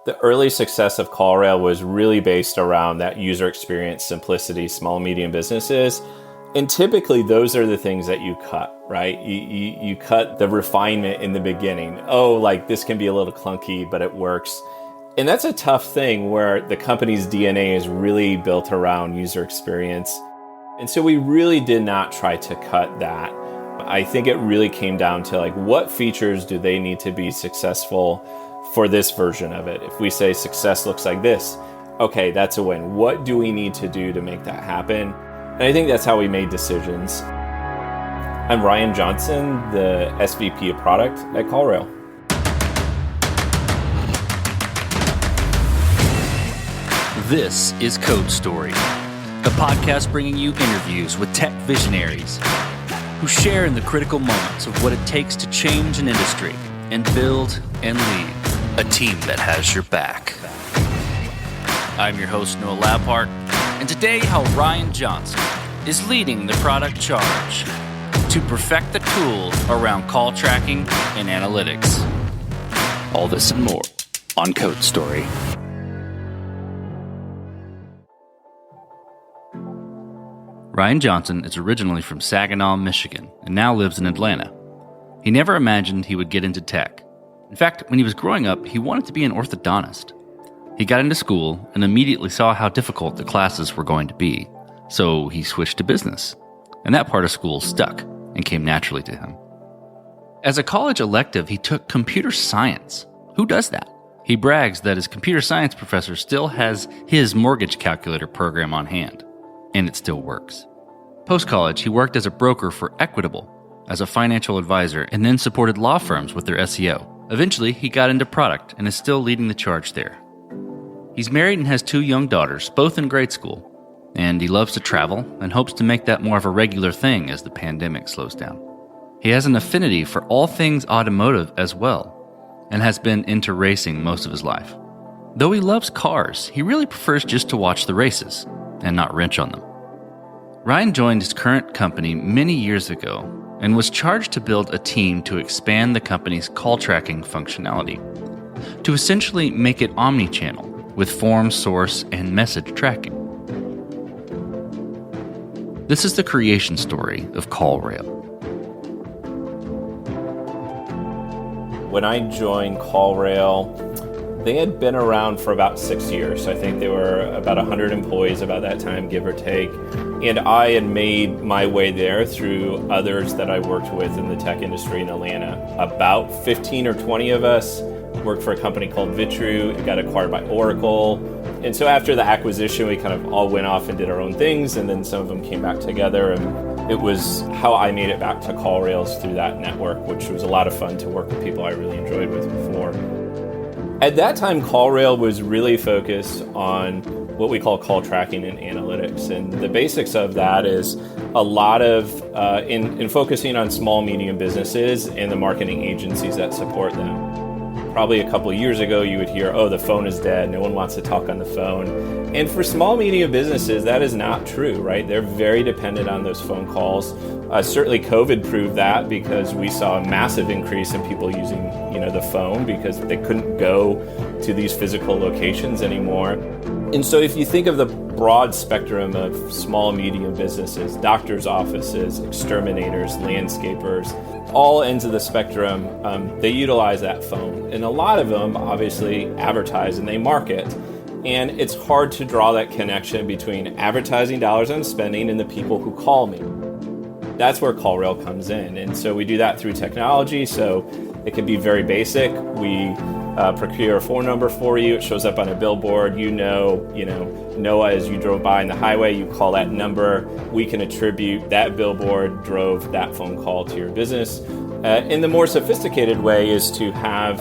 The early success of CallRail was really based around that user experience, simplicity, small, medium businesses. And typically those are the things that you cut, right? You cut the refinement in the beginning. Oh, like this can be a little clunky, but it works. And that's a tough thing where the company's DNA is really built around user experience. And so we really did not try to cut that. I think it really came down to like, what features do they need to be successful for this version of it? If we say success looks like this, okay, that's a win. What do we need to do to make that happen? And I think that's how we made decisions. I'm Ryan Johnson, the SVP of Product at CallRail. This is Code Story, a podcast bringing you interviews with tech visionaries who share in the critical moments of what it takes to change an industry and build and lead a team that has your back. I'm your host, Noah Labhart, and today how Ryan Johnson is leading the product charge to perfect the tool around call tracking and analytics. All this and more on Code Story. Ryan Johnson is originally from Saginaw, Michigan, and now lives in Atlanta. He never imagined he would get into tech. In fact, when he was growing up, he wanted to be an orthodontist. He got into school and immediately saw how difficult the classes were going to be, so he switched to business. And that part of school stuck and came naturally to him. As a college elective, he took computer science. Who does that? He brags that his computer science professor still has his mortgage calculator program on hand, and it still works. Post-college, he worked as a broker for Equitable as a financial advisor and then supported law firms with their SEO. Eventually, he got into product and is still leading the charge there. He's married and has 2 young daughters, both in grade school, and he loves to travel and hopes to make that more of a regular thing as the pandemic slows down. He has an affinity for all things automotive as well, and has been into racing most of his life. Though he loves cars, he really prefers just to watch the races and not wrench on them. Ryan joined his current company many years ago and was charged to build a team to expand the company's call tracking functionality, to essentially make it omni-channel with form, source, and message tracking. This is the creation story of CallRail. When I joined CallRail, they had been around for about 6 years. I think they were about 100 employees about that time, give or take. And I had made my way there through others that I worked with in the tech industry in Atlanta. About 15 or 20 of us worked for a company called Vitru. It got acquired by Oracle. And so after the acquisition, we kind of all went off and did our own things, and then some of them came back together. And it was how I made it back to CallRails through that network, which was a lot of fun to work with people I really enjoyed with before. At that time, CallRail was really focused on what we call call tracking and analytics. And the basics of that is a lot of, in focusing on small, medium businesses and the marketing agencies that support them. Probably a couple of years ago, you would hear, oh, the phone is dead. No one wants to talk on the phone. And for small, medium businesses, that is not true, right? They're very dependent on those phone calls. Certainly COVID proved that because we saw a massive increase in people using, the phone because they couldn't go to these physical locations anymore. And so if you think of the broad spectrum of small, medium businesses, doctors' offices, exterminators, landscapers, all ends of the spectrum, they utilize that phone. And a lot of them obviously advertise and they market. And it's hard to draw that connection between advertising dollars I'm spending and the people who call me. That's where CallRail comes in. And so we do that through technology. So it can be very basic. We procure a phone number for you. It shows up on a billboard. Noah, as you drove by on the highway, you call that number. We can attribute that billboard drove that phone call to your business. And the more sophisticated way is to have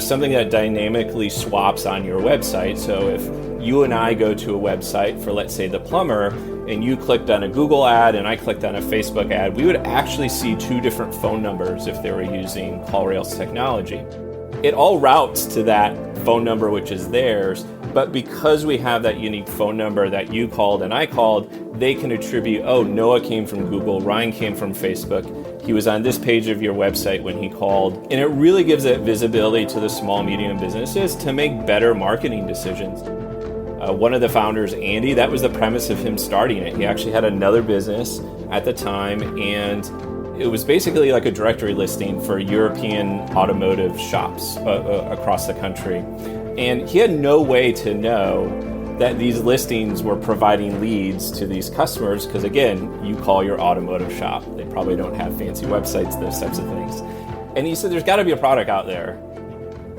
something that dynamically swaps on your website. So if you and I go to a website for, let's say, the plumber, and you clicked on a Google ad and I clicked on a Facebook ad, we would actually see 2 different phone numbers if they were using CallRail's technology. It all routes to that phone number, which is theirs, but because we have that unique phone number that you called and I called, they can attribute, oh, Noah came from Google, Ryan came from Facebook, He was on this page of your website when he called. And it really gives that visibility to the small, medium businesses to make better marketing decisions. One of the founders, Andy, that was the premise of him starting it. He actually had another business at the time, and it was basically like a directory listing for European automotive shops across the country. And he had no way to know that these listings were providing leads to these customers, because again, you call your automotive shop. They probably don't have fancy websites, those types of things. And he said, there's got to be a product out there.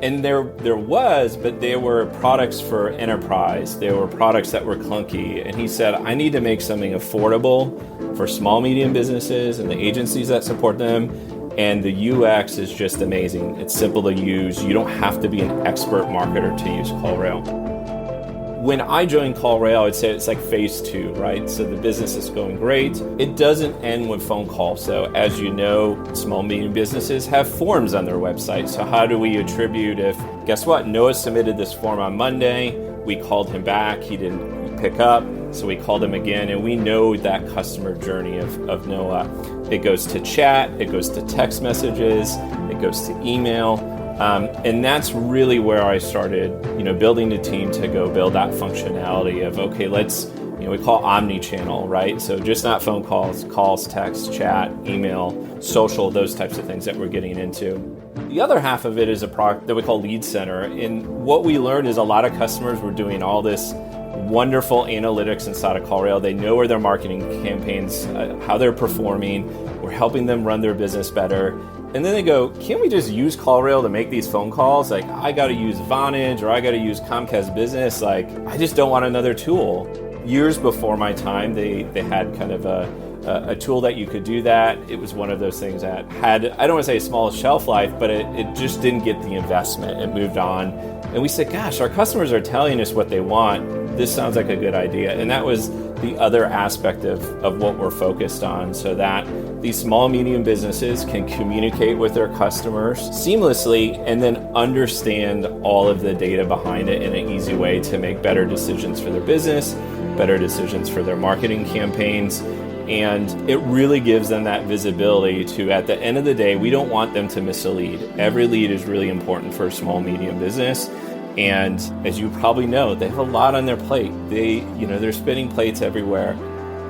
And there was, but they were products for enterprise. They were products that were clunky. And he said, I need to make something affordable for small, medium businesses and the agencies that support them. And the UX is just amazing. It's simple to use. You don't have to be an expert marketer to use CallRail. When I joined CallRail, I'd say it's like phase 2, right? So the business is going great. It doesn't end with phone calls. So as you know, small, medium businesses have forms on their website. So how do we attribute if, guess what? Noah submitted this form on Monday. We called him back. He didn't pick up. So we called him again. And we know that customer journey of Noah. It goes to chat. It goes to text messages. It goes to email. And that's really where I started, building a team to go build that functionality of, okay, let's, we call omni-channel, right? So just not phone calls, text, chat, email, social, those types of things that we're getting into. The other half of it is a product that we call Lead Center. And what we learned is a lot of customers were doing all this wonderful analytics inside of CallRail. They know where their marketing campaigns, how they're performing. We're helping them run their business better. And then they go, can't we just use CallRail to make these phone calls? Like, I got to use Vonage or I got to use Comcast Business. Like, I just don't want another tool. Years before my time, they had kind of a tool that you could do that. It was one of those things that had, I don't want to say a small shelf life, but it just didn't get the investment. It moved on. And we said, gosh, our customers are telling us what they want. This sounds like a good idea. And that was the other aspect of what we're focused on, so that these small, medium businesses can communicate with their customers seamlessly and then understand all of the data behind it in an easy way to make better decisions for their business, better decisions for their marketing campaigns. And it really gives them that visibility to, at the end of the day, we don't want them to miss a lead. Every lead is really important for a small, medium business. And as you probably know, they have a lot on their plate. They're spinning plates everywhere.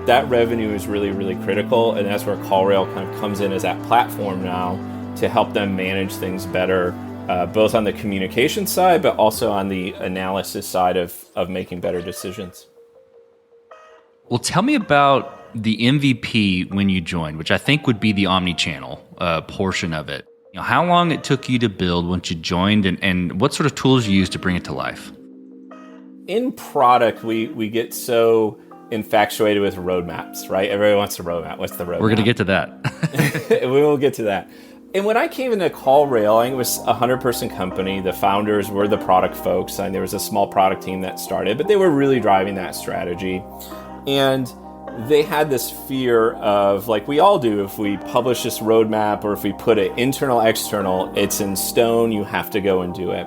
That revenue is really, really critical. And that's where CallRail kind of comes in as that platform now to help them manage things better, both on the communication side, but also on the analysis side of making better decisions. Well, tell me about the MVP when you joined, which I think would be the omni-channel portion of it. How long it took you to build once you joined, and what sort of tools you used to bring it to life? In product, we get so infatuated with roadmaps, right? Everybody wants a roadmap. What's the roadmap? We're going to get to that. We will get to that. And when I came into CallRail, I think it was a 100-person company. The founders were the product folks, and there was a small product team that started, but they were really driving that strategy. And they had this fear of, like we all do, if we publish this roadmap or if we put it internal, external, it's in stone, you have to go and do it.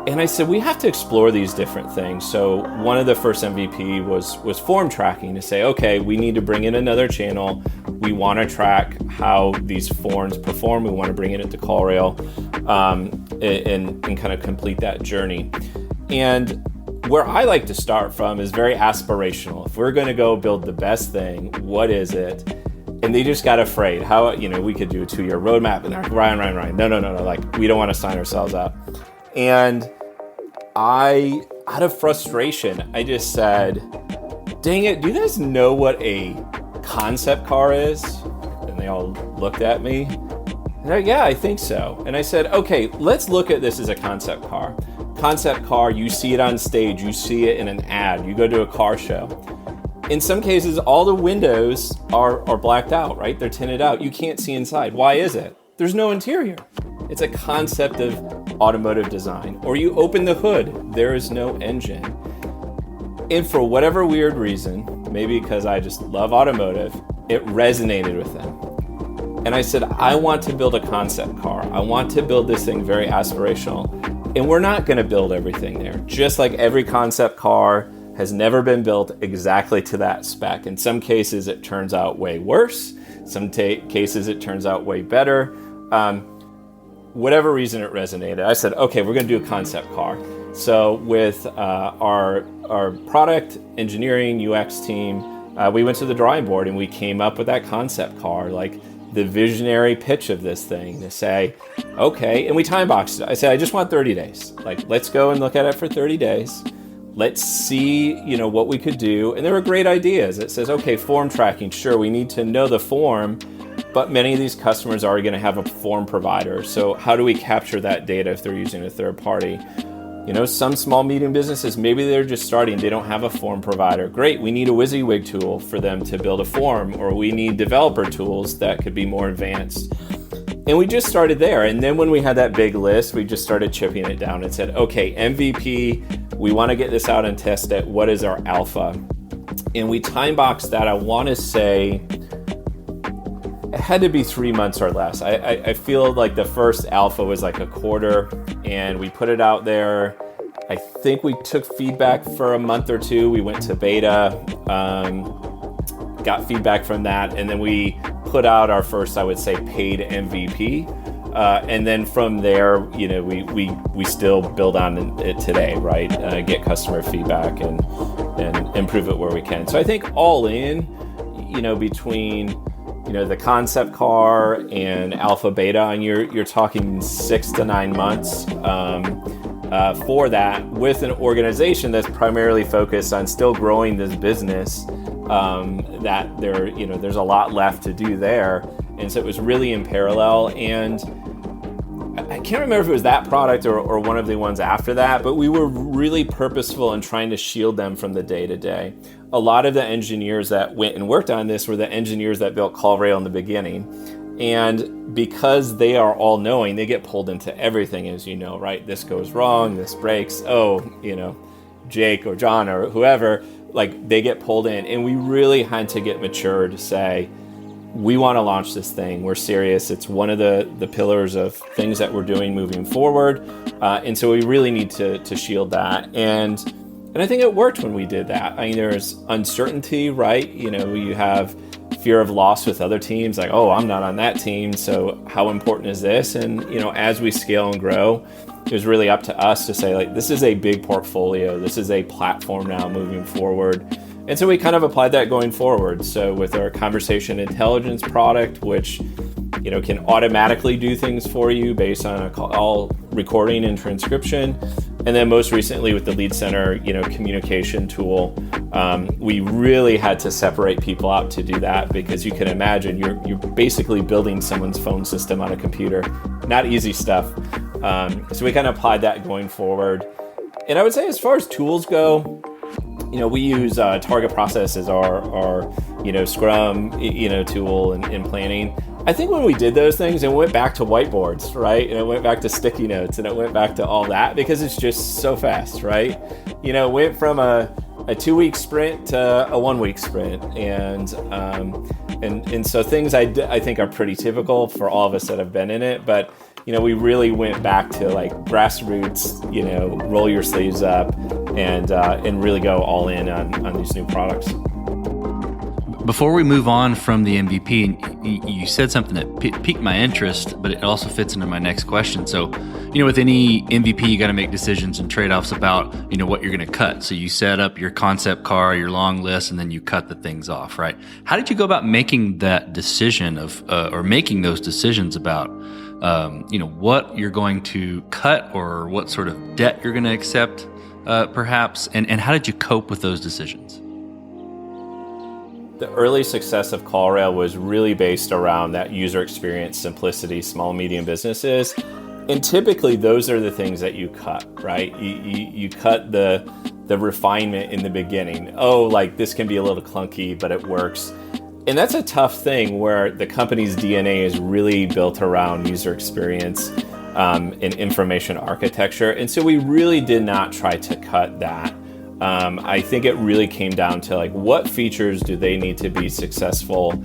And I said, we have to explore these different things. So one of the first MVP was form tracking, to say, okay, we need to bring in another channel. We want to track how these forms perform. We want to bring it into CallRail and kind of complete that journey. And where I like to start from is very aspirational. If we're going to go build the best thing, what is it? And they just got afraid. How, we could do a 2-year roadmap. And they're like, Ryan. No. Like, we don't want to sign ourselves up. And I, out of frustration, I just said, dang it, do you guys know what a concept car is? And they all looked at me. And they're like, yeah, I think so. And I said, okay, let's look at this as a concept car. Concept car, you see it on stage, you see it in an ad, you go to a car show. In some cases, all the windows are blacked out, right? They're tinted out. You can't see inside. Why is it? There's no interior. It's a concept of automotive design. Or you open the hood, there is no engine. And for whatever weird reason, maybe because I just love automotive, it resonated with them. And I said, I want to build a concept car. I want to build this thing very aspirational. And we're not going to build everything there. Just like every concept car has never been built exactly to that spec. In some cases, it turns out way worse. Some cases it turns out way better. Whatever reason it resonated, I said, okay, we're going to do a concept car. So with our product engineering UX team, we went to the drawing board and we came up with that concept car, like the visionary pitch of this thing to say, okay, and we time boxed it. I said, I just want 30 days. Like, let's go and look at it for 30 days. Let's see, what we could do. And there were great ideas. It says, okay, form tracking. Sure, we need to know the form, but many of these customers are going to have a form provider. So how do we capture that data if they're using a third party? Some small, medium businesses, maybe they're just starting. They don't have a form provider. Great, we need a WYSIWYG tool for them to build a form, or we need developer tools that could be more advanced. And we just started there. And then when we had that big list, we just started chipping it down and said, okay, MVP, we want to get this out and test it. What is our alpha? And we time boxed that, I want to say, it had to be 3 months or less. I feel like the first alpha was like a quarter, and we put it out there. I think we took feedback for a month or two. We went to beta, got feedback from that, and then we put out our first, I would say, paid MVP. And then from there, we still build on it today, right? Get customer feedback and improve it where we can. So I think all in, between the concept car and alpha beta, and you're talking 6 to 9 months for that, with an organization that's primarily focused on still growing this business. That there's a lot left to do there, and so it was really in parallel. And I can't remember if it was that product or one of the ones after that, but we were really purposeful in trying to shield them from the day-to-day. A lot of the engineers that went and worked on this were the engineers that built CallRail in the beginning. And because they are all knowing, they get pulled into everything, as you know, right? This goes wrong, this breaks, Jake or John or whoever, like they get pulled in. And we really had to get mature to say, we want to launch this thing. We're serious. It's one of the pillars of things that we're doing moving forward. And so we really need to shield that. And I think it worked when we did that. I mean, there's uncertainty, right? You have fear of loss with other teams, like, oh, I'm not on that team, so how important is this? And, as we scale and grow, it was really up to us to say, like, this is a big portfolio. This is a platform now moving forward. And so we kind of applied that going forward. So with our conversation intelligence product, which can automatically do things for you based on a call recording and transcription. And then most recently with the Lead Center, communication tool, we really had to separate people out to do that, because you can imagine you're basically building someone's phone system on a computer. Not easy stuff. So we kind of applied that going forward. And I would say as far as tools go, we use Target Process as our Scrum, tool in planning. I think when we did those things, it went back to whiteboards, right? And it went back to sticky notes, and it went back to all that, because it's just so fast, right? It went from a 2-week sprint to a 1-week sprint. And so things I think are pretty typical for all of us that have been in it. But, we really went back to like grassroots, roll your sleeves up and really go all in on these new products. Before we move on from the MVP, you said something that piqued my interest, but it also fits into my next question. So, with any MVP, you got to make decisions and trade-offs about, what you're going to cut. So you set up your concept car, your long list, and then you cut the things off, right? How did you go about making that decision or making those decisions about, what you're going to cut or what sort of debt you're going to accept, perhaps, and how did you cope with those decisions? The early success of CallRail was really based around that user experience, simplicity, small, medium businesses. And typically those are the things that you cut, right? You cut the refinement in the beginning. Oh, like this can be a little clunky, but it works. And that's a tough thing where the company's DNA is really built around user experience and information architecture. And so we really did not try to cut that. I think it really came down to like, what features do they need to be successful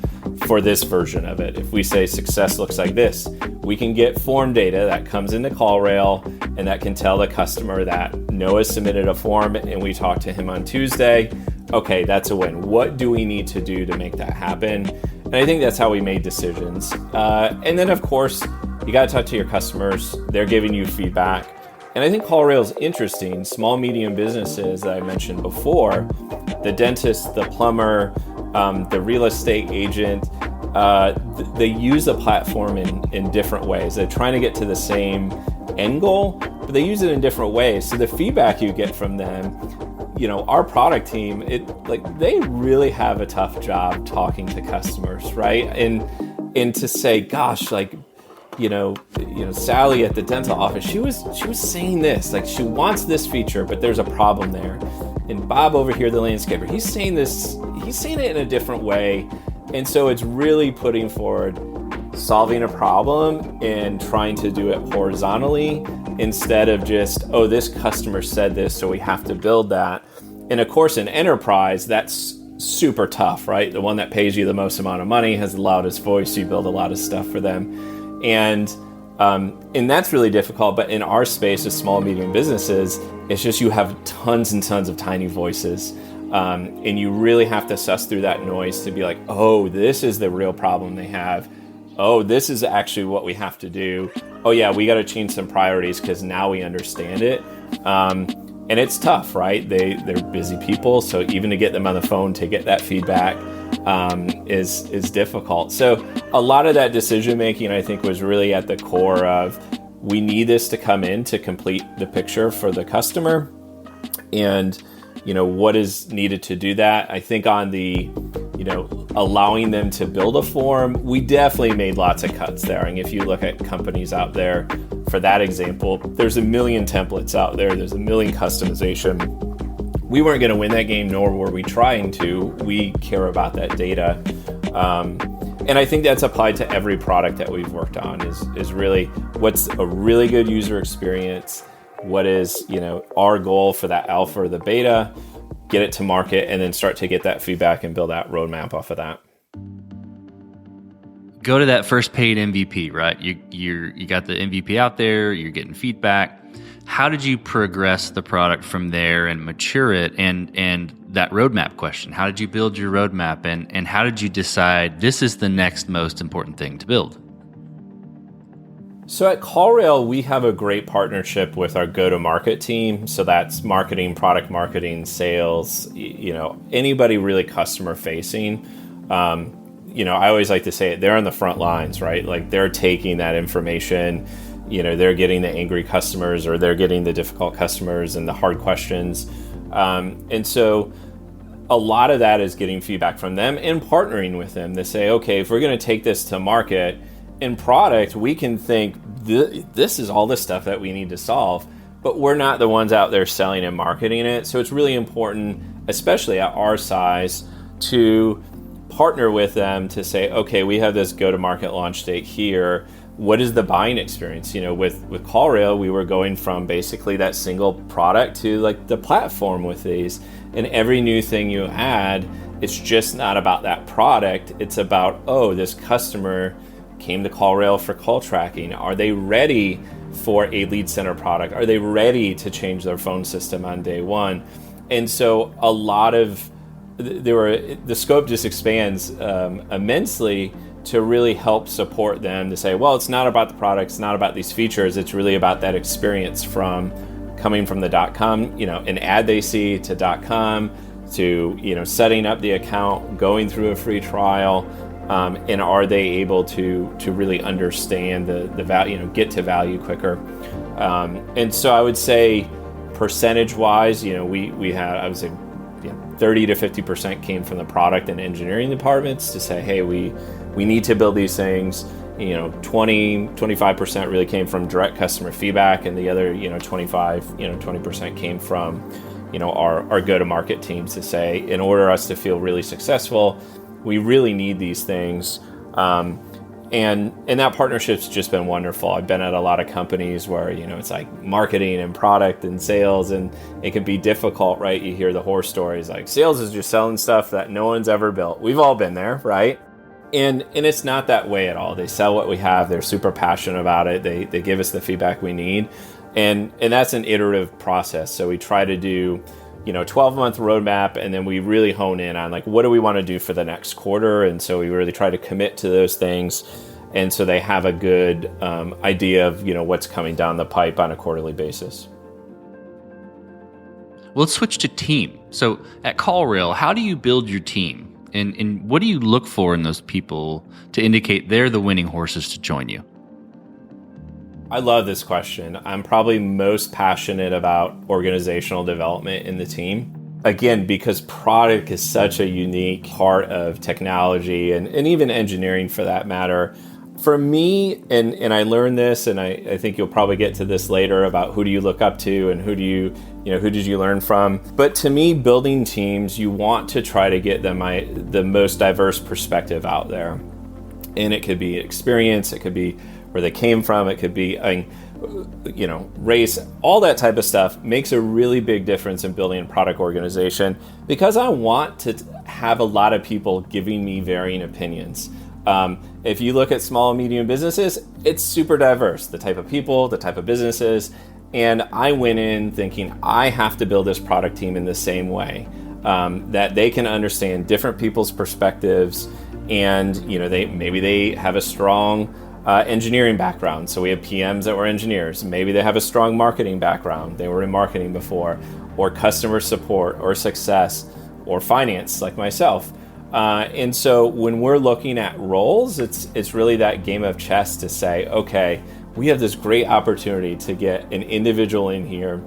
for this version of it? If we say success looks like this, we can get form data that comes into CallRail and that can tell the customer that Noah submitted a form and we talked to him on Tuesday. Okay, that's a win. What do we need to do to make that happen? And I think that's how we made decisions. And then, of course, you got to talk to your customers. They're giving you feedback. And I think CallRail is interesting. Small, medium businesses that I mentioned before, the dentist, the plumber, the real estate agent, they use the platform in different ways. They're trying to get to the same end goal, but they use it in different ways. So the feedback you get from them, our product team, they really have a tough job talking to customers, right? And to say, gosh, Sally at the dental office, she was saying this, she wants this feature, but there's a problem there. And Bob over here, the landscaper, he's saying it in a different way. And so it's really putting forward solving a problem and trying to do it horizontally instead of just, oh, this customer said this, so we have to build that. And of course, in enterprise, that's super tough, right? The one that pays you the most amount of money has the loudest voice. You build a lot of stuff for them. And that's really difficult. But in our space as small and medium businesses, it's just you have tons and tons of tiny voices. And you really have to suss through that noise to be like, oh, this is the real problem they have. Oh, this is actually what we have to do. Oh yeah, we got to change some priorities because now we understand it. And it's tough, right? They're busy people. So even to get them on the phone to get that feedback is difficult. So a lot of that decision making, I think, was really at the core of we need this to come in to complete the picture for the customer. And what is needed to do that. I think on the, allowing them to build a form, we definitely made lots of cuts there. And if you look at companies out there, for that example, there's a million templates out there. There's a million customization. We weren't going to win that game, nor were we trying to. We care about that data. And I think that's applied to every product that we've worked on is really what's a really good user experience. What is, our goal for that alpha or the beta, get it to market, and then start to get that feedback and build that roadmap off of that. Go to that first paid MVP, right? You got the MVP out there, you're getting feedback. How did you progress the product from there and mature it? And that roadmap question, how did you build your roadmap? And how did you decide this is the next most important thing to build? So at CallRail, we have a great partnership with our go-to-market team. So that's marketing, product marketing, sales, anybody really customer facing. I always like to say it, they're on the front lines, right? Like they're taking that information, they're getting the angry customers or they're getting the difficult customers and the hard questions. And so a lot of that is getting feedback from them and partnering with them to say, okay, if we're going to take this to market, in product, we can think this is all the stuff that we need to solve, but we're not the ones out there selling and marketing it. So it's really important, especially at our size, to partner with them to say, okay, we have this go-to-market launch date here. What is the buying experience? With CallRail, we were going from basically that single product to the platform with these. And every new thing you add, it's just not about that product. It's about, oh, this customer came to CallRail for call tracking. Are they ready for a lead center product? Are they ready to change their phone system on day one? And so a lot of the scope just expands immensely to really help support them to say, well, it's not about the product, it's not about these features, it's really about that experience from coming from the .com, an ad they see to .com to setting up the account, going through a free trial. And are they able to really understand the value, get to value quicker? And so I would say percentage-wise, we had, I would say, 30 to 50% came from the product and engineering departments to say, hey, we need to build these things. 25% really came from direct customer feedback, and the other, 20% came from, our go-to-market teams to say, in order for us to feel really successful, we really need these things. And that partnership's just been wonderful. I've been at a lot of companies where, it's like marketing and product and sales, and it can be difficult, right? You hear the horror stories, like sales is just selling stuff that no one's ever built. We've all been there, right? And it's not that way at all. They sell what we have. They're super passionate about it. They give us the feedback we need. And that's an iterative process. So we try to do 12-month roadmap, and then we really hone in on like, what do we want to do for the next quarter? And so we really try to commit to those things. And so they have a good idea of, what's coming down the pipe on a quarterly basis. Well, let's switch to team. So at CallRail, how do you build your team? And what do you look for in those people to indicate they're the winning horses to join you? I love this question. I'm probably most passionate about organizational development in the team. Again, because product is such a unique part of technology and even engineering for that matter. For me, and I learned this, and I think you'll probably get to this later about who do you look up to and who did you learn from. But to me, building teams, you want to try to get the most diverse perspective out there. And it could be experience, it could be where they came from, it could be race, all that type of stuff makes a really big difference in building a product organization, because I want to have a lot of people giving me varying opinions. If you look at small and medium businesses, it's super diverse, the type of people, the type of businesses. And I went in thinking I have to build this product team in the same way, that they can understand different people's perspectives. And, maybe they have a strong engineering background. So we have PMs that were engineers. Maybe they have a strong marketing background. They were in marketing before, or customer support, or success, or finance, like myself. And so when we're looking at roles, it's really that game of chess to say, okay, we have this great opportunity to get an individual in here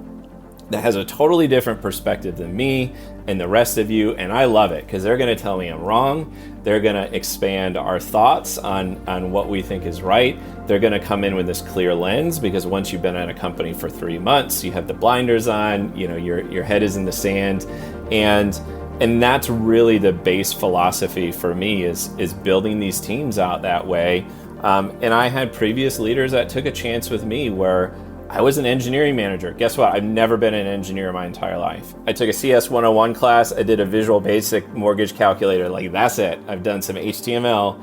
that has a totally different perspective than me and the rest of you, and I love it because they're going to tell me I'm wrong. They're going to expand our thoughts on what we think is right. They're going to come in with this clear lens, because once you've been at a company for 3 months, you have the blinders on, your head is in the sand, and that's really the base philosophy for me is building these teams out that way. And I had previous leaders that took a chance with me where I was an engineering manager. Guess what? I've never been an engineer my entire life. I took a CS 101 class. I did a Visual Basic mortgage calculator. Like, that's it. I've done some HTML.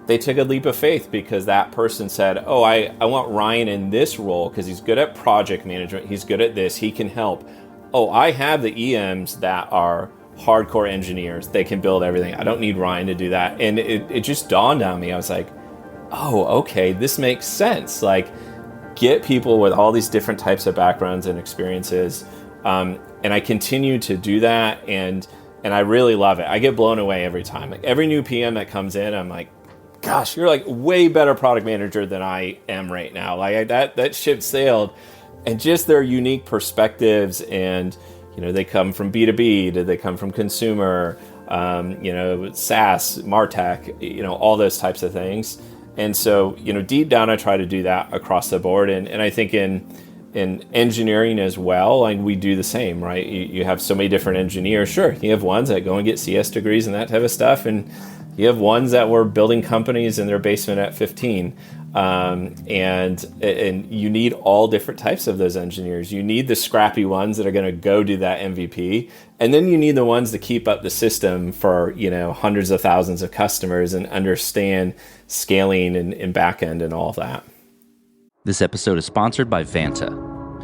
They took a leap of faith because that person said, oh, I want Ryan in this role because he's good at project management. He's good at this. He can help. Oh, I have the EMs that are hardcore engineers. They can build everything. I don't need Ryan to do that. And it just dawned on me. I was like, oh, okay, this makes sense. Like, get people with all these different types of backgrounds and experiences. And I continue to do that. And I really love it. I get blown away every time. Like, every new PM that comes in, I'm like, gosh, you're like way better product manager than I am right now. Like, that ship sailed. And just their unique perspectives, and they come from B2B, do they come from consumer, SaaS, MarTech, all those types of things. And so, deep down, I try to do that across the board. And I think in engineering as well, like, we do the same, right? You have so many different engineers. Sure, you have ones that go and get CS degrees and that type of stuff. And you have ones that were building companies in their basement at 15. And you need all different types of those engineers. You need the scrappy ones that are going to go do that MVP. And then you need the ones to keep up the system for, hundreds of thousands of customers and understand scaling and back end and all of that. This episode is sponsored by Vanta.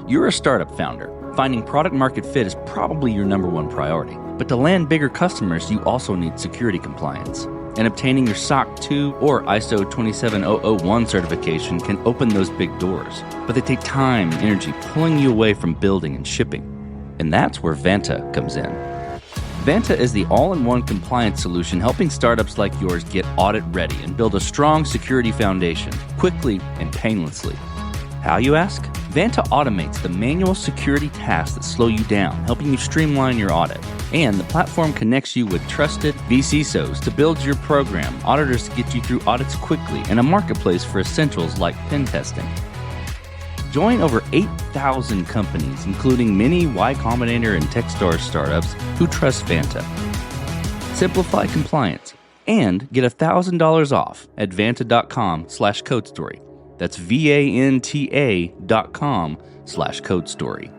You're a startup founder. Finding product market fit is probably your number one priority. But to land bigger customers, you also need security compliance. And obtaining your SOC 2 or ISO 27001 certification can open those big doors. But they take time and energy, pulling you away from building and shipping. And that's where Vanta comes in. Vanta is the all-in-one compliance solution helping startups like yours get audit ready and build a strong security foundation quickly and painlessly. How, you ask? Vanta automates the manual security tasks that slow you down, helping you streamline your audit. And the platform connects you with trusted vCISOs to build your program, auditors to get you through audits quickly, and a marketplace for essentials like pen testing. Join over 8,000 companies, including many Y Combinator and Techstars startups who trust Vanta. Simplify compliance and get $1,000 off at vanta.com/codestory. That's VANTA.com/codestory.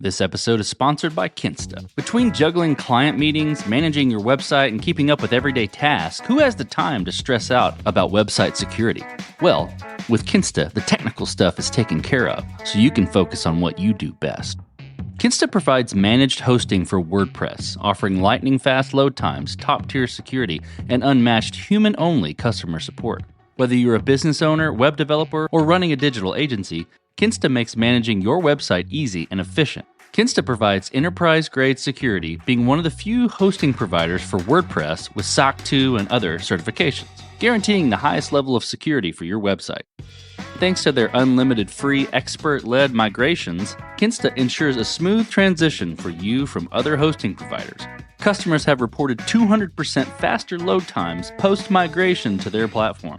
This episode is sponsored by Kinsta. Between juggling client meetings, managing your website, and keeping up with everyday tasks, who has the time to stress out about website security? Well, with Kinsta, the technical stuff is taken care of, so you can focus on what you do best. Kinsta provides managed hosting for WordPress, offering lightning-fast load times, top-tier security, and unmatched human-only customer support. Whether you're a business owner, web developer, or running a digital agency, Kinsta makes managing your website easy and efficient. Kinsta provides enterprise-grade security, being one of the few hosting providers for WordPress with SOC 2 and other certifications, guaranteeing the highest level of security for your website. Thanks to their unlimited free expert-led migrations, Kinsta ensures a smooth transition for you from other hosting providers. Customers have reported 200% faster load times post-migration to their platform.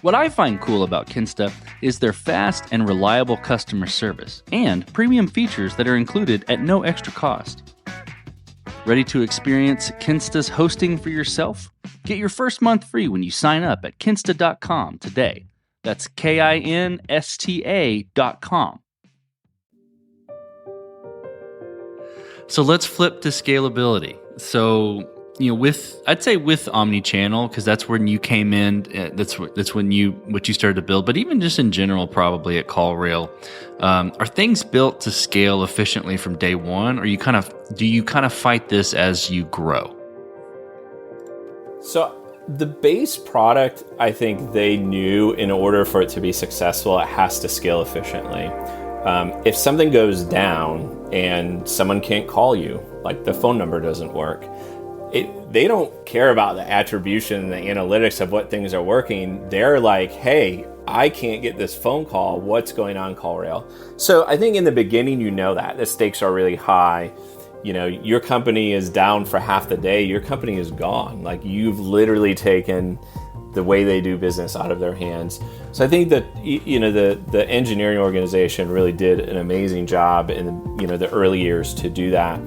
What I find cool about Kinsta is their fast and reliable customer service and premium features that are included at no extra cost. Ready to experience Kinsta's hosting for yourself? Get your first month free when you sign up at kinsta.com today. That's KINSTA.com. So let's flip to scalability. So, I'd say with omnichannel, because that's when you came in. That's when what you started to build. But even just in general, probably at CallRail, are things built to scale efficiently from day one, or do you fight this as you grow? So the base product, I think they knew in order for it to be successful, it has to scale efficiently. If something goes down and someone can't call you, like the phone number doesn't work, they don't care about the attribution and the analytics of what things are working. They're like, hey, I can't get this phone call. What's going on, CallRail? So I think in the beginning, that the stakes are really high. Your company is down for half the day. Your company is gone. Like, you've literally taken the way they do business out of their hands. So I think that, the engineering organization really did an amazing job in, the early years to do that.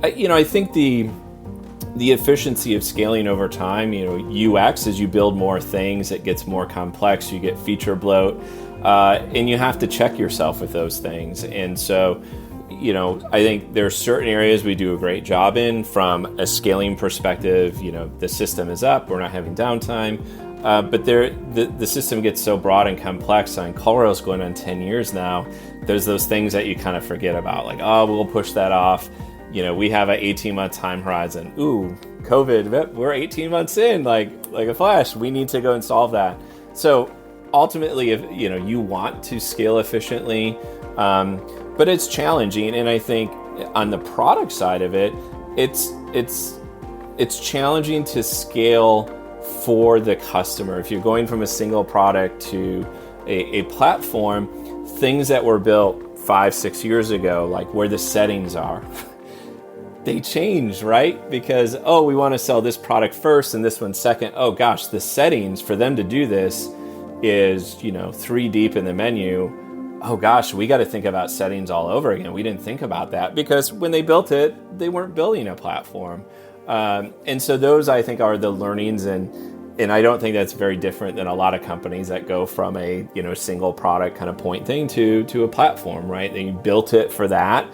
I think the efficiency of scaling over time, UX, as you build more things, it gets more complex, you get feature bloat, and you have to check yourself with those things. And so, I think there are certain areas we do a great job in from a scaling perspective. The system is up, we're not having downtime, but the system gets so broad and complex. And CallRail's going on 10 years now. There's those things that you kind of forget about, like, we'll push that off. We have an 18-month time horizon. Ooh, COVID, we're 18 months in, like a flash. We need to go and solve that. So ultimately, if you want to scale efficiently, but it's challenging. And I think on the product side of it, it's challenging to scale for the customer. If you're going from a single product to a platform, things that were built 5-6 years ago, like where the settings are, they change, right? Because, we want to sell this product first and this one second. Oh gosh, the settings for them to do this is, 3 deep in the menu. Oh gosh, we got to think about settings all over again. We didn't think about that because when they built it, they weren't building a platform. And so those, I think, are the learnings. And I don't think that's very different than a lot of companies that go from a, single product kind of point thing to a platform, right? They built it for that.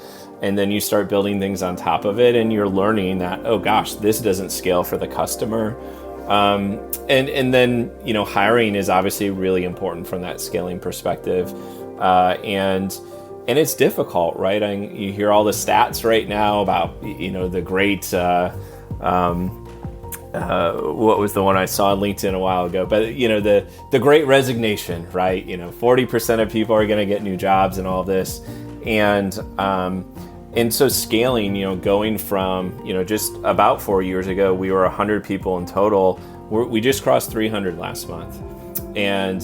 And then you start building things on top of it, and you're learning that, oh gosh, this doesn't scale for the customer. And then, hiring is obviously really important from that scaling perspective. And it's difficult, right? You hear all the stats right now about, the great, what was the one I saw on LinkedIn a while ago? But, the great resignation, right? 40% of people are going to get new jobs and all this. And so scaling, going from, just about 4 years ago, we were 100 people in total. We just crossed 300 last month. And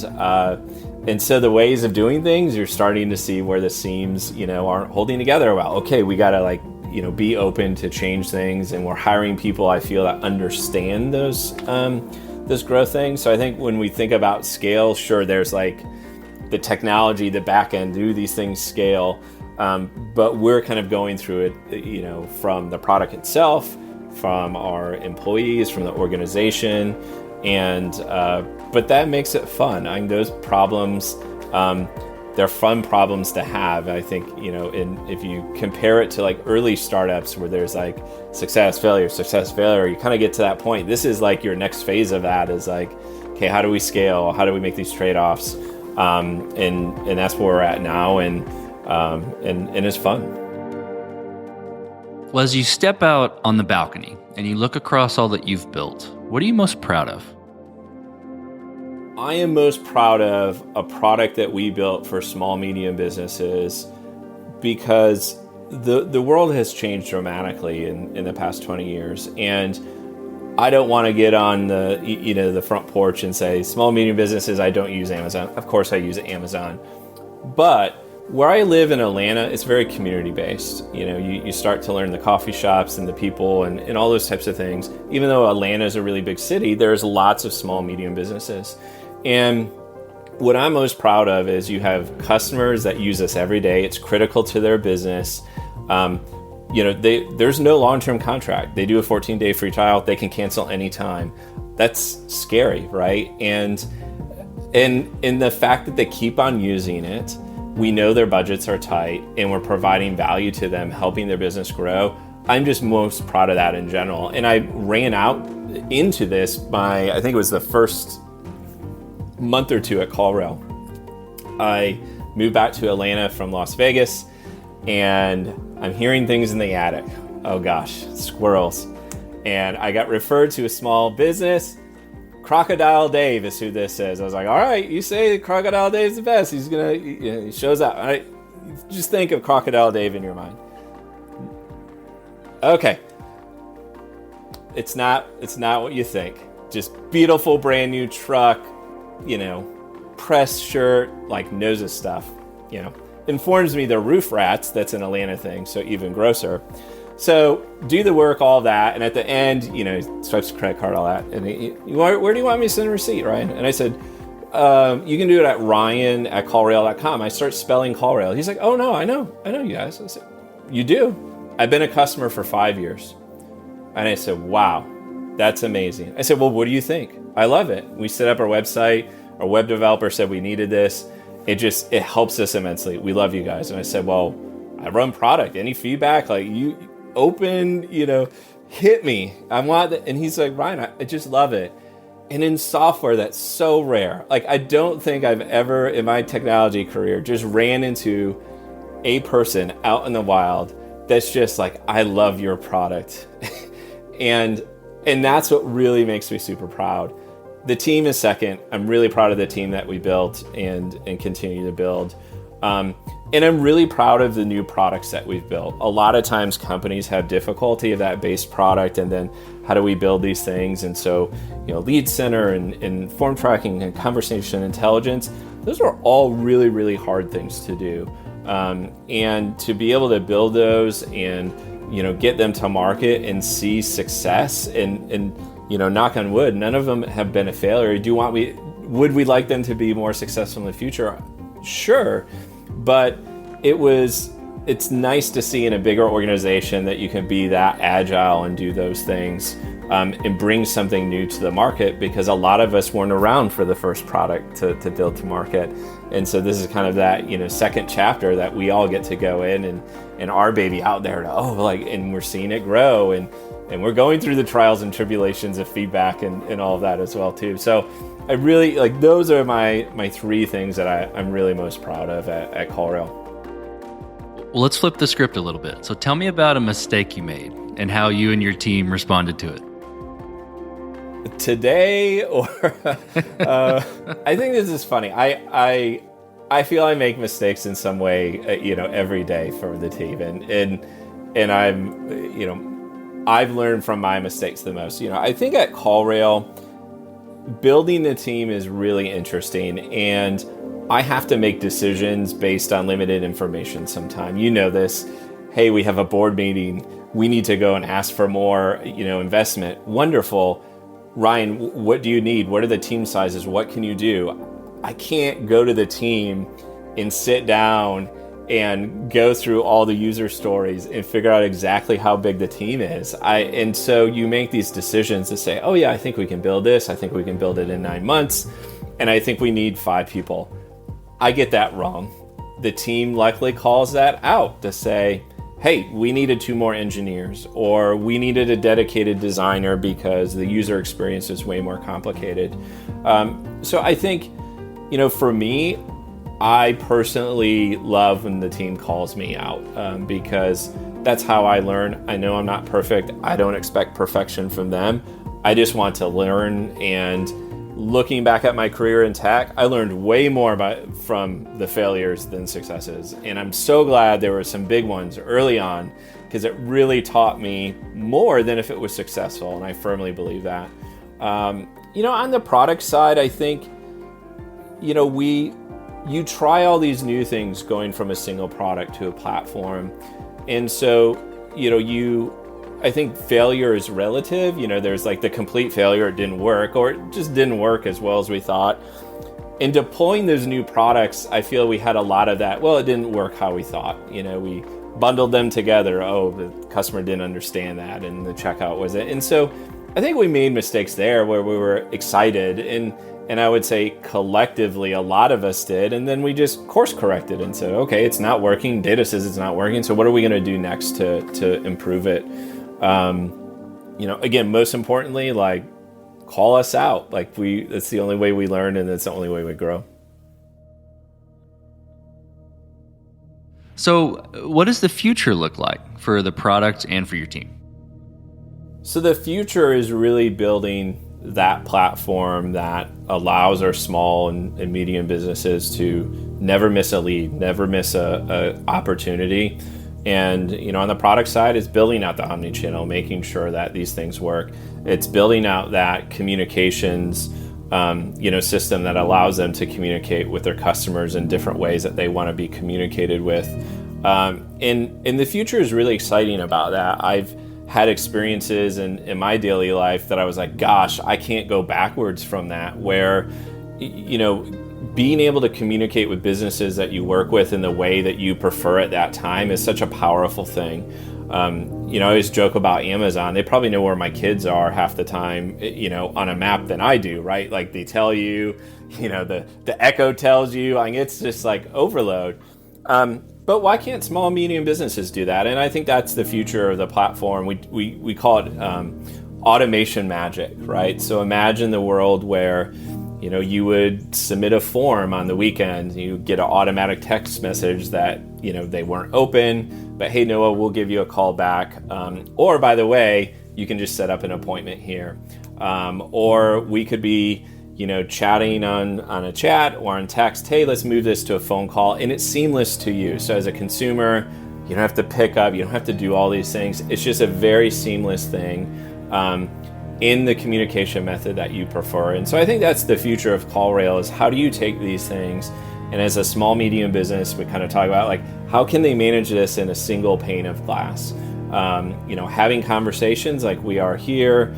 so the ways of doing things, you're starting to see where the seams, aren't holding together well. Okay, we got to be open to change things. And we're hiring people, I feel, that understand those growth things. So I think when we think about scale, sure, there's the technology, the back end, do these things scale? But we're kind of going through it, from the product itself, from our employees, from the organization, and but that makes it fun. I mean, those problems, they're fun problems to have. I think, if you compare it to like early startups where there's like success, failure, you kind of get to that point. This is like your next phase of that is like, okay, how do we scale? How do we make these trade-offs? And that's where we're at now. And it's fun. Well, as you step out on the balcony and you look across all that you've built, what are you most proud of? I am most proud of a product that we built for small, medium businesses because the world has changed dramatically in the past 20 years. And I don't want to get on the front porch and say, small, medium businesses, I don't use Amazon. Of course I use Amazon. But where I live in Atlanta, it's very community-based. You start to learn the coffee shops and the people and all those types of things. Even though Atlanta is a really big city, there's lots of small, medium businesses. And what I'm most proud of is you have customers that use us every day. It's critical to their business. There's no long-term contract. They do a 14-day free trial. They can cancel anytime. That's scary, right? And the fact that they keep on using it, we know their budgets are tight and we're providing value to them, helping their business grow. I'm just most proud of that in general. And I ran out into this I think it was the first month or two at CallRail. I moved back to Atlanta from Las Vegas and I'm hearing things in the attic. Oh gosh, squirrels. And I got referred to a small business. Crocodile Dave is who this is. I was like, all right, you say Crocodile Dave's the best. He's he shows up. All right, just think of Crocodile Dave in your mind. Okay. It's not what you think. Just beautiful brand new truck, pressed shirt, like knows his stuff, Informs me they're roof rats. That's an Atlanta thing, so even grosser. So do the work, all that, and at the end, swipes the credit card, all that. And where do you want me to send a receipt, Ryan? And I said, you can do it at ryan@callrail.com. I start spelling CallRail. He's like, oh no, I know you guys. I said, you do? I've been a customer for 5 years. And I said, wow, that's amazing. I said, well, what do you think? I love it. We set up our website. Our web developer said we needed this. It helps us immensely. We love you guys. And I said, well, I run product. Any feedback? Like you open, hit me. I want that. And he's like, Ryan, I just love it. And in software, that's so rare. Like, I don't think I've ever in my technology career just ran into a person out in the wild that's just like, I love your product. and that's what really makes me super proud. The team is second. I'm really proud of the team that we built and continue to build. And I'm really proud of the new products that we've built. A lot of times companies have difficulty of that base product and then how do we build these things? And so, Lead Center and form tracking and conversation intelligence, those are all really, really hard things to do. And to be able to build those and, get them to market and see success and knock on wood, none of them have been a failure. Would we like them to be more successful in the future? Sure. But it's nice to see in a bigger organization that you can be that agile and do those things and bring something new to the market, because a lot of us weren't around for the first product to build to market. And so this is kind of that, second chapter that we all get to go in and our baby out there and we're seeing it grow and we're going through the trials and tribulations of feedback and all of that as well too. So I really those are my three things that I'm really most proud of at CallRail. Well, let's flip the script a little bit. So tell me about a mistake you made and how you and your team responded to it. Today, or I think this is funny. I feel I make mistakes in some way, every day for the team, and I'm, I've learned from my mistakes the most. I think at CallRail, building the team is really interesting, and I have to make decisions based on limited information sometimes. This. Hey, we have a board meeting. We need to go and ask for more, investment. Wonderful. Ryan, what do you need? What are the team sizes? What can you do? I can't go to the team and sit down and go through all the user stories and figure out exactly how big the team is. And so you make these decisions to say, oh yeah, I think we can build this. I think we can build it in 9 months. And I think we need 5 people. I get that wrong. the team likely calls that out to say, hey, we needed 2 more engineers, or we needed a dedicated designer because the user experience is way more complicated. So I think, for me, I personally love when the team calls me out, because that's how I learn. I know I'm not perfect. I don't expect perfection from them. I just want to learn. And looking back at my career in tech, I learned way more from the failures than successes. And I'm so glad there were some big ones early on, because it really taught me more than if it was successful. And I firmly believe that. On the product side, I think, you try all these new things going from a single product to a platform. And so, I think failure is relative. There's like the complete failure, it didn't work, or it just didn't work as well as we thought. In deploying those new products, I feel we had a lot of that. Well, it didn't work how we thought. We bundled them together. Oh, the customer didn't understand that, and the checkout was it. And so I think we made mistakes there where we were excited, and I would say collectively a lot of us did, and then we just course corrected and said, okay, it's not working. Data says it's not working. So what are we going to do next to improve it? Again, most importantly, like, call us out. That's the only way we learn, and that's the only way we grow. So what does the future look like for the product and for your team? So the future is really building that platform that allows our small and medium businesses to never miss a lead, never miss a opportunity. And, on the product side, it's building out the omnichannel, making sure that these things work. It's building out that communications, system that allows them to communicate with their customers in different ways that they want to be communicated with. And the future is really exciting about that. I've had experiences in my daily life that I was like, gosh, I can't go backwards from that, where, being able to communicate with businesses that you work with in the way that you prefer at that time is such a powerful thing. I always joke about Amazon. They probably know where my kids are half the time, on a map than I do, right? Like, they tell you, the Echo tells you. It's just like overload. But why can't small and medium businesses do that? And I think that's the future of the platform. We call it automation magic, right? So imagine the world where, you would submit a form on the weekend, you get an automatic text message that, they weren't open, but hey, Noah, we'll give you a call back. Or by the way, you can just set up an appointment here. Or we could be, chatting on a chat or on text, hey, let's move this to a phone call, and it's seamless to you. So as a consumer, you don't have to pick up, you don't have to do all these things. It's just a very seamless thing in the communication method that you prefer. And so I think that's the future of CallRail, is how do you take these things, and as a small, medium business, we kind of talk about, like, how can they manage this in a single pane of glass? Having conversations like we are here,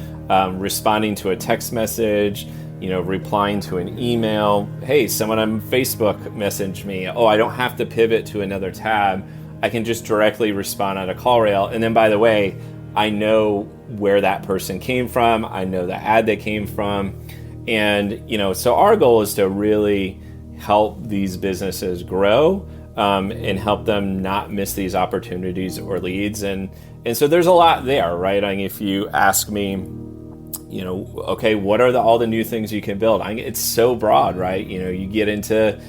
responding to a text message, replying to an email. Hey, someone on Facebook messaged me. Oh, I don't have to pivot to another tab. I can just directly respond on a CallRail. And then, by the way, I know where that person came from. I know the ad they came from. And, so our goal is to really help these businesses grow and help them not miss these opportunities or leads. And so there's a lot there, right? If you ask me, okay, what are all the new things you can build? It's so broad, right? You get into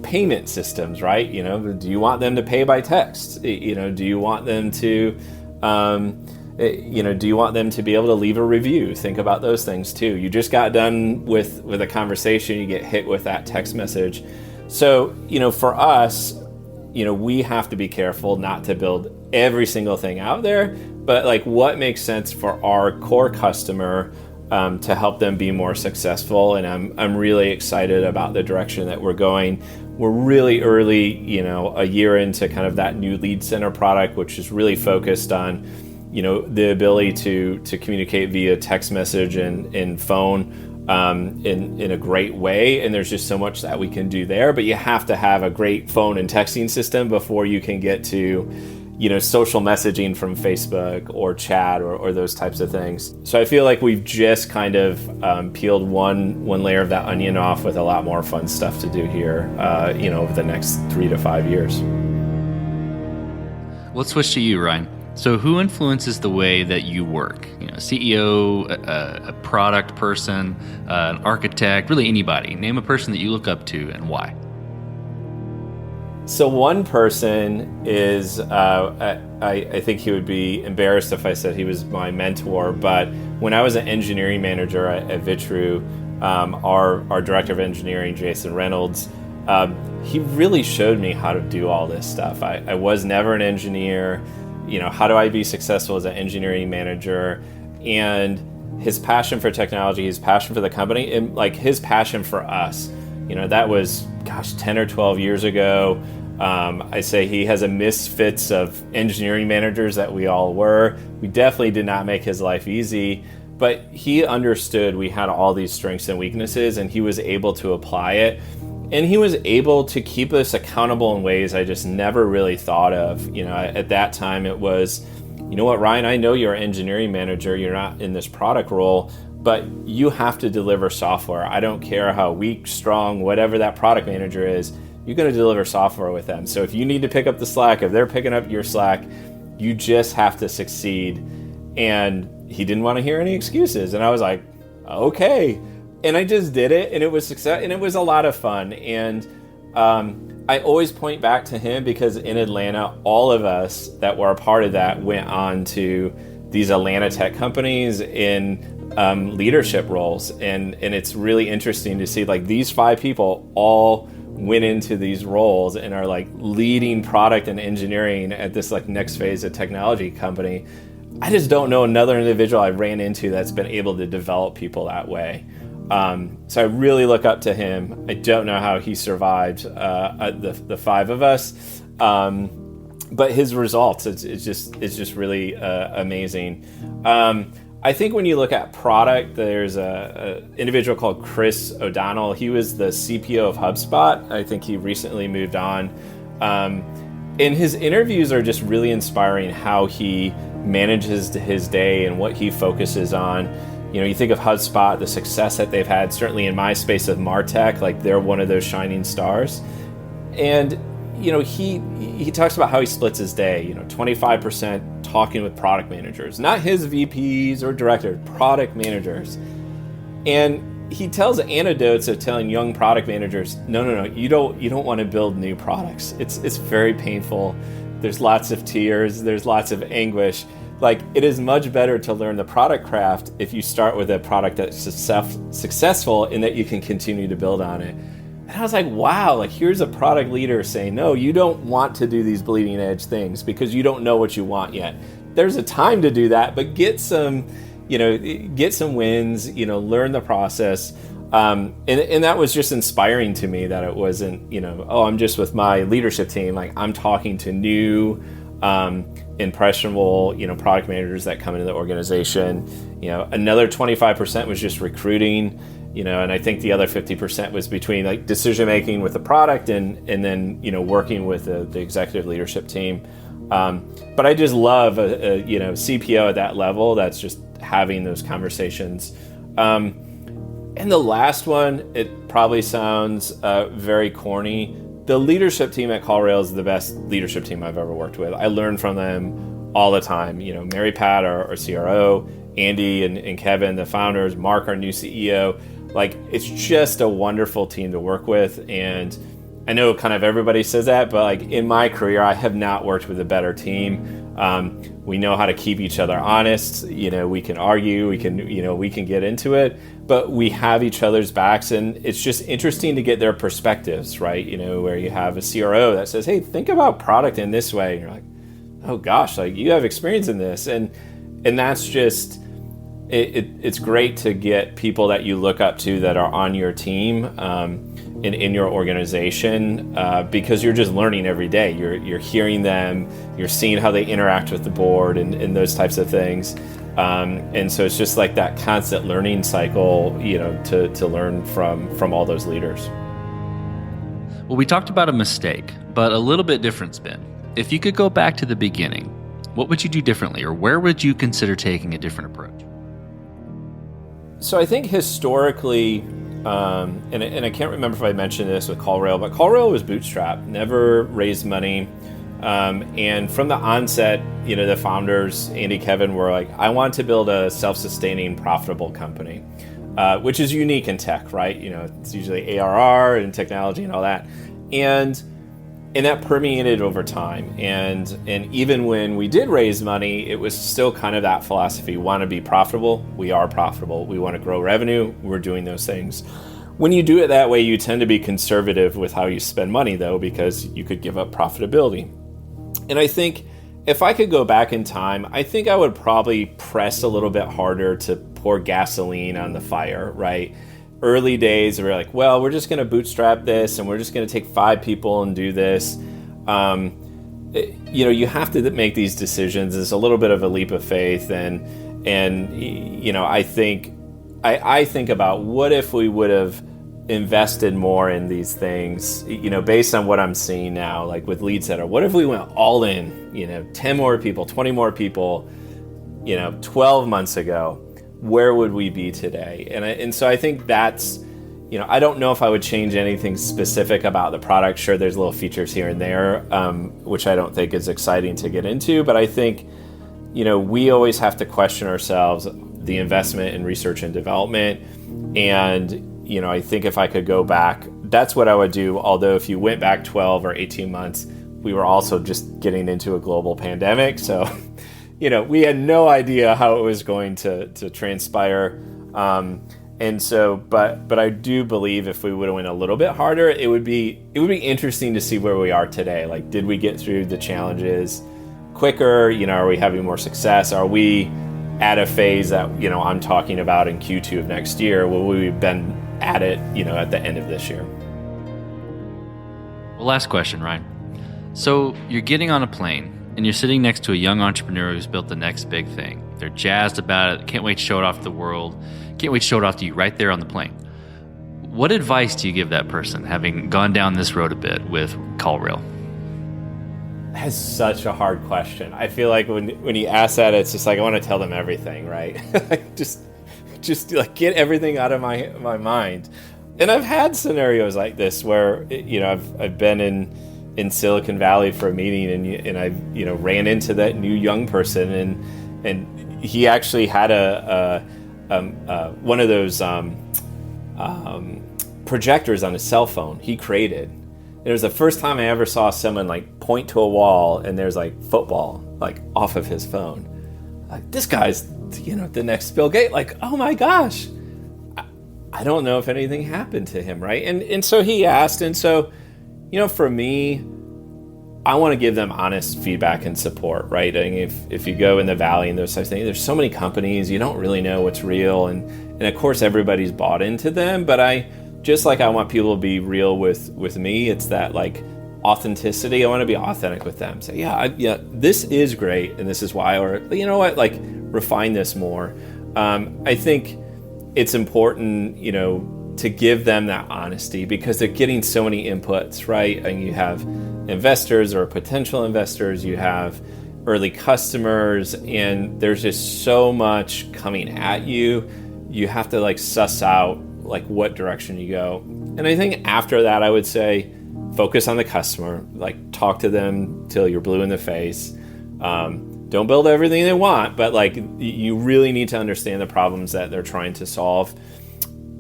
payment systems, right? Do you want them to pay by text? Do you want them to, do you want them to be able to leave a review? Think about those things too. You just got done with a conversation, you get hit with that text message. So, for us, we have to be careful not to build every single thing out there, but what makes sense for our core customer to help them be more successful. And I'm really excited about the direction that we're going. We're really early, a year into kind of that new lead center product, which is really focused on, the ability to communicate via text message and phone in a great way. And there's just so much that we can do there, but you have to have a great phone and texting system before you can get to, social messaging from Facebook or chat or those types of things. So I feel like we've just kind of peeled one layer of that onion off with a lot more fun stuff to do here, over the next 3 to 5 years. Let's switch to you, Ryan. So who influences the way that you work? CEO, a product person, an architect, really anybody. Name a person that you look up to and why. So one person is, I think he would be embarrassed if I said he was my mentor, but when I was an engineering manager at Vitru, our director of engineering, Jason Reynolds, he really showed me how to do all this stuff. I was never an engineer. How do I be successful as an engineering manager? And his passion for technology, his passion for the company, and like his passion for us. That was, 10 or 12 years ago. I say he has a misfits of engineering managers that we all were. We definitely did not make his life easy, but he understood we had all these strengths and weaknesses, and he was able to apply it. And he was able to keep us accountable in ways I just never really thought of. At that time it was, what, Ryan, I know you're an engineering manager, you're not in this product role, but you have to deliver software. I don't care how weak, strong, whatever that product manager is, you're going to deliver software with them. So if you need to pick up the slack, if they're picking up your slack, you just have to succeed. And he didn't want to hear any excuses. And I was like, okay. And I just did it, and it was success, and it was a lot of fun. And I always point back to him because in Atlanta, all of us that were a part of that went on to these Atlanta tech companies in leadership roles. And it's really interesting to see like these 5 people all went into these roles and are like leading product and engineering at this like next phase of technology company. I just don't know another individual I ran into that's been able to develop people that way. So I really look up to him. I don't know how he survived the 5 of us, but his results, it's just really amazing. I think when you look at product, there's a individual called Chris O'Donnell. He was the CPO of HubSpot. I think he recently moved on. And his interviews are just really inspiring, how he manages his day and what he focuses on. You think of HubSpot, the success that they've had, certainly in my space of MarTech, like they're one of those shining stars. And he talks about how he splits his day, 25% talking with product managers, not his VPs or directors, product managers. And he tells anecdotes of telling young product managers, no, you don't want to build new products. It's very painful. There's lots of tears, there's lots of anguish. Like, it is much better to learn the product craft if you start with a product that's successful and that you can continue to build on it. And I was like, wow, like here's a product leader saying, no, you don't want to do these bleeding edge things because you don't know what you want yet. There's a time to do that, but get some wins, learn the process. And that was just inspiring to me, that it wasn't, I'm just with my leadership team. Like, I'm talking to new, impressionable, product managers that come into the organization. Another 25% was just recruiting, and I think the other 50% was between like decision making with the product and then working with the executive leadership team. But I just love a CPO at that level that's just having those conversations. And the last one, it probably sounds very corny. The leadership team at CallRail is the best leadership team I've ever worked with. I learn from them all the time. Mary Pat, our CRO, Andy and Kevin, the founders, Mark, our new CEO. Like, it's just a wonderful team to work with. And I know kind of everybody says that, but like in my career, I have not worked with a better team. We know how to keep each other honest. We can argue, we can get into it, but we have each other's backs, and it's just interesting to get their perspectives, right? Where you have a CRO that says, hey, think about product in this way. And you're like, oh gosh, like you have experience in this. And that's just, it's great to get people that you look up to that are on your team, in your organization, because you're just learning every day. You're hearing them, you're seeing how they interact with the board and those types of things. And so it's just like that constant learning cycle, to learn from all those leaders. Well, we talked about a mistake, but a little bit different spin. if you could go back to the beginning, what would you do differently, or where would you consider taking a different approach? So I think historically, and I can't remember if I mentioned this with CallRail, but CallRail was bootstrapped, never raised money. And from the onset, the founders, Andy, Kevin, were like, I want to build a self-sustaining, profitable company, which is unique in tech, right? It's usually ARR and technology and all that. And that permeated over time. And even when we did raise money, it was still kind of that philosophy. We want to be profitable. We are profitable. We want to grow revenue. We're doing those things. When you do it that way, you tend to be conservative with how you spend money, though, because you could give up profitability. And I think if I could go back in time, I think I would probably press a little bit harder to pour gasoline on the fire, right? Early days, we were like, well, we're just going to bootstrap this and we're just going to take 5 people and do this. You have to make these decisions. It's a little bit of a leap of faith. And I think about what if we would have invested more in these things, based on what I'm seeing now, like with Lead Center. What if we went all in, 10 more people, 20 more people, 12 months ago? Where would we be today? And so I think that's, I don't know if I would change anything specific about the product. Sure, there's little features here and there, which I don't think is exciting to get into. But I think, we always have to question ourselves, the investment in research and development. And, I think if I could go back, that's what I would do. Although if you went back 12 or 18 months, we were also just getting into a global pandemic. So we had no idea how it was going to transpire. And so, but I do believe if we would have went a little bit harder, it would be interesting to see where we are today. Like, did we get through the challenges quicker? Are we having more success? Are we at a phase that, I'm talking about in Q2 of next year? Will we have been at it, at the end of this year? Well, last question, Ryan. So you're getting on a plane, and you're sitting next to a young entrepreneur who's built the next big thing. They're jazzed about it, can't wait to show it off to the world, can't wait to show it off to you right there on the plane. What advice do you give that person, having gone down this road a bit with CallRail? That's such a hard question. I feel like when you ask that, it's just like I want to tell them everything, right? just like get everything out of my mind. And I've had scenarios like this where I've been in Silicon Valley for a meeting, and I ran into that new young person, and he actually had a one of those projectors on his cell phone he created. It was the first time I ever saw someone like point to a wall and there's like football like off of his phone. Like, this guy's the next Bill Gates. Like, oh my gosh, I don't know if anything happened to him, right? And so he asked, and so for me, I want to give them honest feedback and support, right? I mean, if you go in the valley and those types of things, there's so many companies, you don't really know what's real, and of course everybody's bought into them. But I want people to be real with me. It's that like authenticity. I want to be authentic with them. Say, yeah, this is great, and this is why. Or you know what, like refine this more. I think it's important, to give them that honesty because they're getting so many inputs, right? And you have investors or potential investors, you have early customers, and there's just so much coming at you. You have to like suss out like what direction you go. And I think after that, I would say focus on the customer, like talk to them till you're blue in the face. Don't build everything they want, but like you really need to understand the problems that they're trying to solve.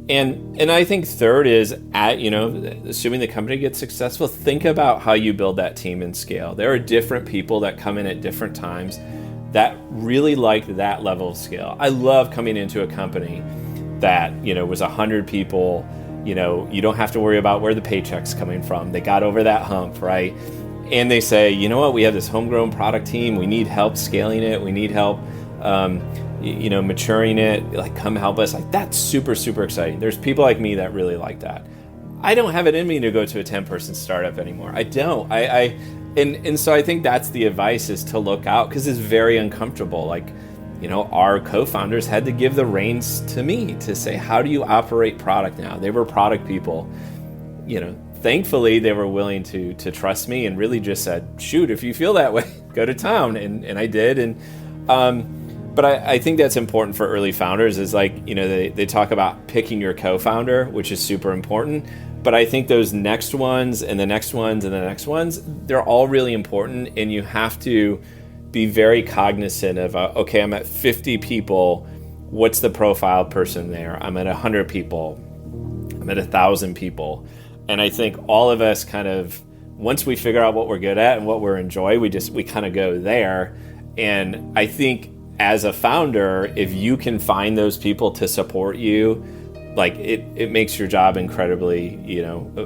And I think third is assuming the company gets successful, think about how you build that team and scale. There are different people that come in at different times that really like that level of scale. I love coming into a company that, was 100 people, you don't have to worry about where the paycheck's coming from. They got over that hump, right? And they say, you know what, we have this homegrown product team. We need help scaling it. We need help, maturing it. Like, come help us. Like, that's super, super exciting. There's people like me that really like that. I don't have it in me to go to a 10-person startup anymore. I don't. And so I think that's the advice, is to look out, because it's very uncomfortable. Like, our co-founders had to give the reins to me to say, how do you operate product now? They were product people, thankfully they were willing to trust me and really just said, shoot, if you feel that way, go to town. And I did. But I think that's important for early founders is like, they talk about picking your co-founder, which is super important. But I think those next ones and the next ones and the next ones, they're all really important. And you have to be very cognizant of, okay, I'm at 50 people. What's the profile person there? I'm at 100 people. I'm at 1,000 people. And I think all of us kind of, once we figure out what we're good at and what we enjoy, we kind of go there. And I think as a founder, if you can find those people to support you, like it makes your job incredibly,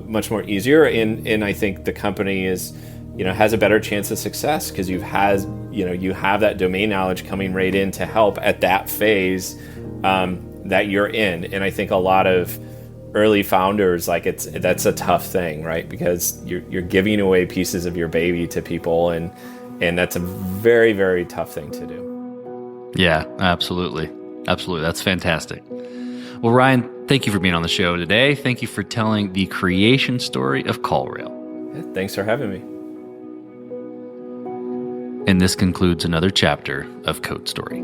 much more easier. And I think the company is, has a better chance of success because you have that domain knowledge coming right in to help at that phase that you're in. And I think a lot of early founders, that's a tough thing, right? Because you're giving away pieces of your baby to people, and that's a very, very tough thing to do. Yeah, absolutely. Absolutely. That's fantastic. Well, Ryan, thank you for being on the show today. Thank you for telling the creation story of CallRail. Yeah, thanks for having me. And this concludes another chapter of Code Story.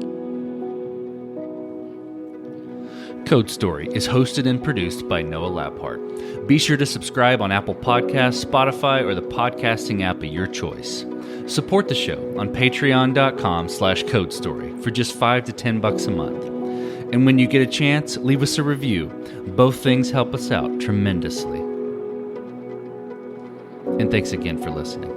Code Story is hosted and produced by Noah Labhart. Be sure to subscribe on Apple Podcasts, Spotify, or the podcasting app of your choice. Support the show on patreon.com/codestory for just $5 to $10 a month. And when you get a chance, leave us a review. Both things help us out tremendously. And thanks again for listening.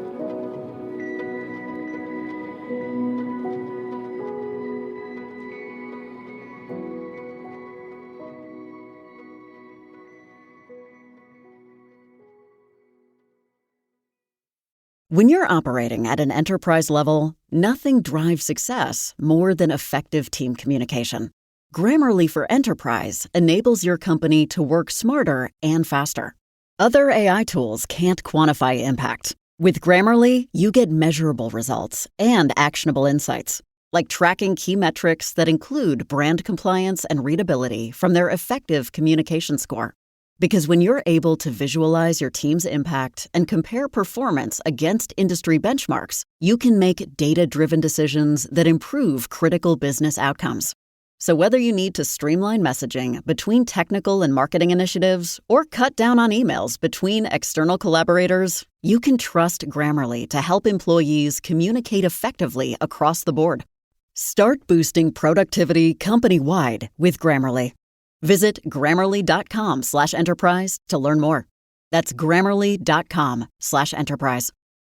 When you're operating at an enterprise level, nothing drives success more than effective team communication. Grammarly for Enterprise enables your company to work smarter and faster. Other AI tools can't quantify impact. With Grammarly, you get measurable results and actionable insights, like tracking key metrics that include brand compliance and readability from their effective communication score. Because when you're able to visualize your team's impact and compare performance against industry benchmarks, you can make data-driven decisions that improve critical business outcomes. So whether you need to streamline messaging between technical and marketing initiatives or cut down on emails between external collaborators, you can trust Grammarly to help employees communicate effectively across the board. Start boosting productivity company-wide with Grammarly. Visit Grammarly.com/enterprise to learn more. That's Grammarly.com/enterprise.